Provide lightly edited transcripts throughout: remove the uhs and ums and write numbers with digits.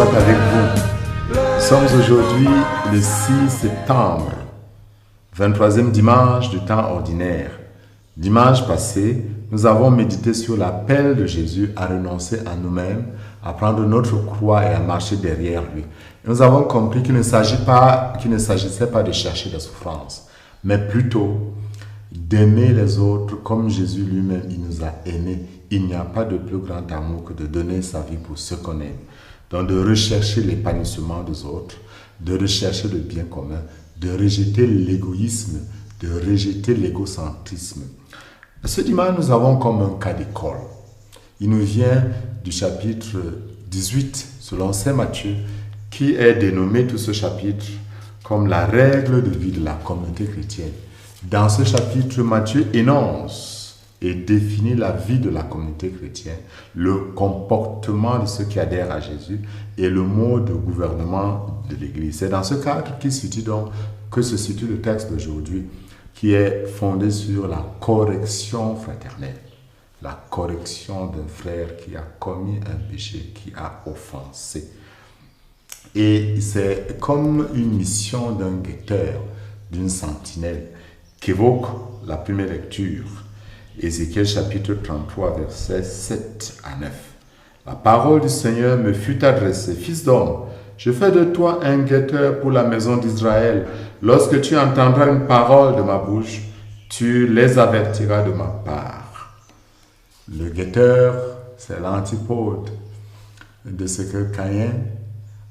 soit avec vous. Nous sommes aujourd'hui le 6 septembre, 23e dimanche du temps ordinaire. Dimanche passé, nous avons médité sur l'appel de Jésus à renoncer à nous-mêmes, à prendre notre croix et à marcher derrière lui. Et nous avons compris qu'il ne s'agissait pas de chercher la souffrance, mais plutôt d'aimer les autres comme Jésus lui-même, il nous a aimés. Il n'y a pas de plus grand amour que de donner sa vie pour ceux qu'on aime. Donc de rechercher l'épanouissement des autres, de rechercher le bien commun, de rejeter l'égoïsme, de rejeter l'égocentrisme. Ce dimanche, nous avons comme un cas d'école. Il nous vient du chapitre 18, selon Saint Matthieu, qui est dénommé tout ce chapitre comme la règle de vie de la communauté chrétienne. Dans ce chapitre, Matthieu énonce et définit la vie de la communauté chrétienne, le comportement de ceux qui adhèrent à Jésus et le mode de gouvernement de l'Église. C'est dans ce cadre que se situe le texte d'aujourd'hui, qui est fondé sur la correction fraternelle, la correction d'un frère qui a commis un péché, qui a offensé. Et c'est comme une mission d'un guetteur, d'une sentinelle, qu'évoque la première lecture. Ézéchiel chapitre 33, versets 7 à 9. La parole du Seigneur me fut adressée. Fils d'homme, je fais de toi un guetteur pour la maison d'Israël. Lorsque tu entendras une parole de ma bouche, tu les avertiras de ma part. Le guetteur, c'est l'antipode de ce que Caïn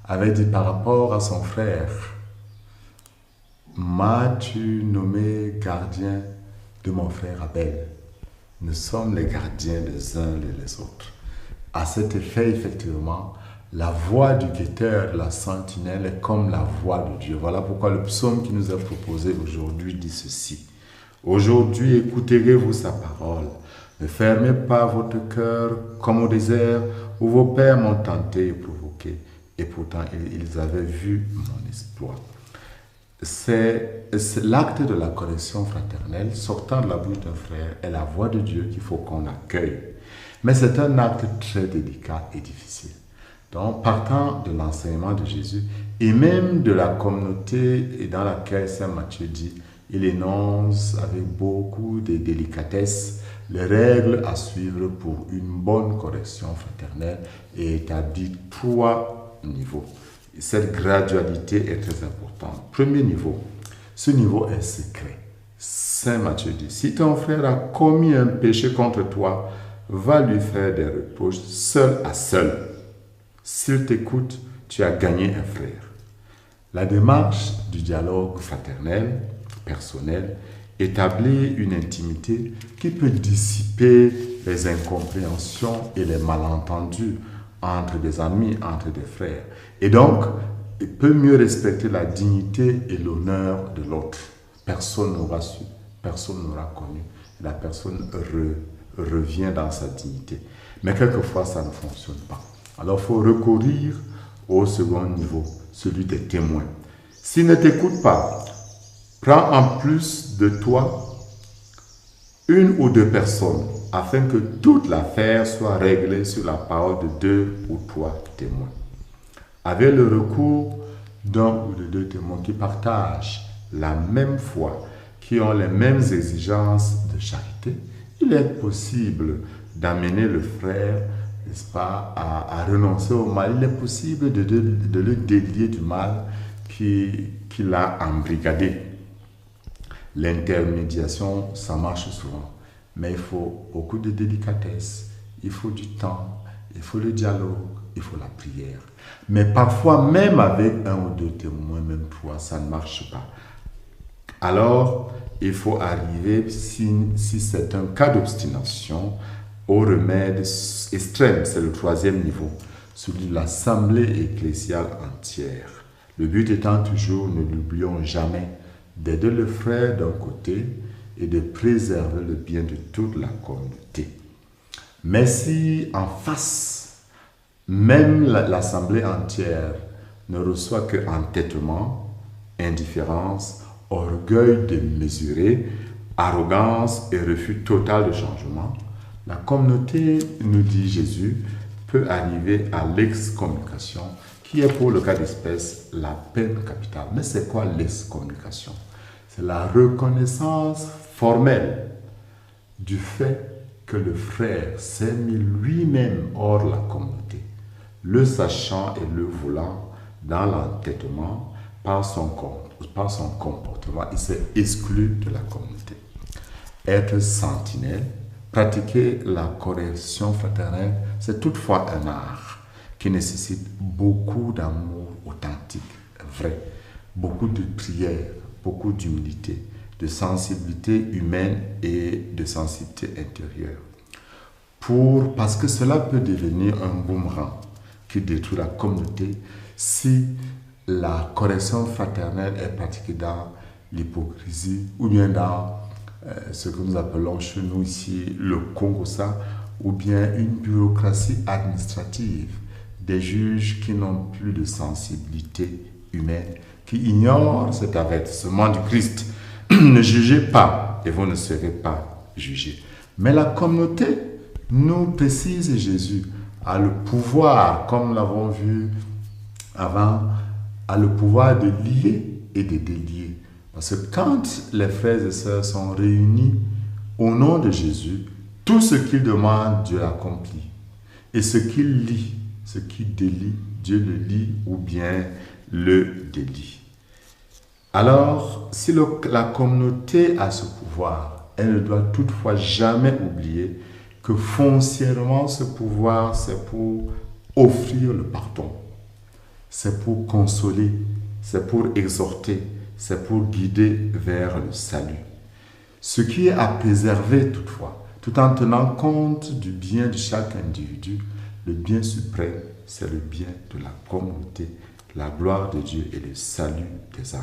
avait dit par rapport à son frère. M'as-tu nommé gardien de mon frère Abel? Nous sommes les gardiens les uns les autres. À cet effet, effectivement, la voix du guetteur, la sentinelle, est comme la voix de Dieu. Voilà pourquoi le psaume qui nous est proposé aujourd'hui dit ceci. Aujourd'hui, écouterez-vous sa parole. Ne fermez pas votre cœur comme au désert où vos pères m'ont tenté et provoqué. Et pourtant, ils avaient vu mon exploit. C'est l'acte de la correction fraternelle sortant de la bouche d'un frère est la voix de Dieu qu'il faut qu'on accueille. Mais c'est un acte très délicat et difficile. Donc, partant de l'enseignement de Jésus et même de la communauté dans laquelle Saint Matthieu dit, il énonce avec beaucoup de délicatesse les règles à suivre pour une bonne correction fraternelle et établit 3 niveaux. Cette gradualité est très importante. Premier niveau, ce niveau est secret. Saint Matthieu dit, si ton frère a commis un péché contre toi, va lui faire des reproches seul à seul. S'il t'écoute, tu as gagné un frère. La démarche du dialogue fraternel, personnel, établit une intimité qui peut dissiper les incompréhensions et les malentendus entre des amis, entre des frères. Et donc, il peut mieux respecter la dignité et l'honneur de l'autre. Personne n'aura su, personne n'aura connu. La personne revient dans sa dignité. Mais quelquefois, ça ne fonctionne pas. Alors, il faut recourir au second niveau, celui des témoins. S'il ne t'écoute pas, prends en plus de toi 1 ou 2 personnes afin que toute l'affaire soit réglée sur la parole de 2 ou 3 témoins. Avec le recours d'1 ou de 2 témoins qui partagent la même foi, qui ont les mêmes exigences de charité, il est possible d'amener le frère, n'est-ce pas, à renoncer au mal. Il est possible de le délier du mal qui l'a embrigadé. L'intermédiation, ça marche souvent. Mais il faut beaucoup de délicatesse, il faut du temps, il faut le dialogue, il faut la prière. Mais parfois, même avec 1 ou 2 témoins, même 3, ça ne marche pas. Alors, il faut arriver, si c'est un cas d'obstination, au remède extrême, c'est le 3e niveau, celui de l'assemblée ecclésiale entière. Le but étant toujours, ne l'oublions jamais, d'aider le frère d'un côté et de préserver le bien de toute la communauté. Mais si en face, même l'assemblée entière ne reçoit que entêtement, indifférence, orgueil démesuré, arrogance et refus total de changement, la communauté, nous dit Jésus, peut arriver à l'excommunication qui est pour le cas d'espèce la peine capitale. Mais c'est quoi l'excommunication? C'est la reconnaissance formelle du fait que le frère s'est mis lui-même hors la communauté, le sachant et le voulant dans l'entêtement par son comportement, il s'est exclu de la communauté. Être sentinelle, pratiquer la correction fraternelle, c'est toutefois un art qui nécessite beaucoup d'amour authentique, vrai, beaucoup de prière, beaucoup d'humilité, de sensibilité humaine et de sensibilité intérieure. Parce que cela peut devenir un boomerang qui détruit la communauté si la correction fraternelle est pratiquée dans l'hypocrisie ou bien dans ce que nous appelons chez nous ici le Congo-ça, ou bien une bureaucratie administrative, des juges qui n'ont plus de sensibilité humaine, qui ignorent cet avertissement du Christ. Ne jugez pas et vous ne serez pas jugés. Mais la communauté, nous précise Jésus, a le pouvoir, comme nous l'avons vu avant, a le pouvoir de lier et de délier. Parce que quand les frères et sœurs sont réunis au nom de Jésus, tout ce qu'ils demandent, Dieu l'accomplit. Et ce qu'il lie, ce qu'il délie, Dieu le lie ou bien le délie. Alors, si la communauté a ce pouvoir, elle ne doit toutefois jamais oublier que foncièrement ce pouvoir, c'est pour offrir le pardon, c'est pour consoler, c'est pour exhorter, c'est pour guider vers le salut. Ce qui est à préserver toutefois, tout en tenant compte du bien de chaque individu, le bien suprême, c'est le bien de la communauté, la gloire de Dieu et le salut des âmes.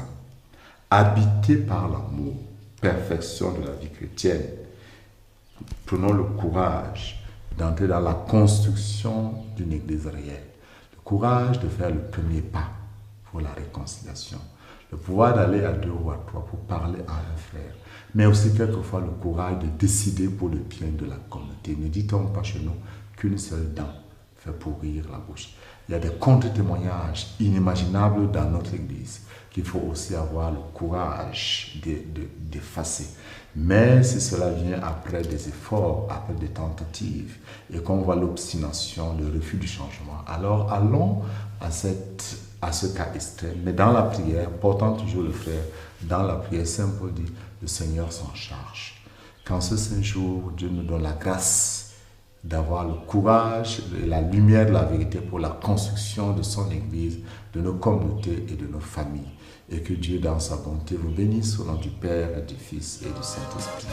Habité par l'amour, perfection de la vie chrétienne, prenons le courage d'entrer dans la construction d'une église réelle, le courage de faire le premier pas pour la réconciliation, le pouvoir d'aller à 2 ou à 3 pour parler à un frère, mais aussi quelquefois le courage de décider pour le bien de la communauté. Ne dit-on pas chez nous qu'une seule dent fait pourrir la bouche? Il y a des contre-témoignages inimaginables dans notre église qu'il faut aussi avoir le courage d'effacer. Mais si cela vient après des efforts, après des tentatives, et qu'on voit l'obstination, le refus du changement, alors allons à ce cas extrême. Mais dans la prière, portant toujours le frère, dans la prière, Saint Paul dit, le Seigneur s'en charge. Qu'en ce saint jour, Dieu nous donne la grâce d'avoir le courage et la lumière de la vérité pour la construction de son Église, de nos communautés et de nos familles. Et que Dieu, dans sa bonté, vous bénisse au nom du Père, et du Fils et du Saint-Esprit.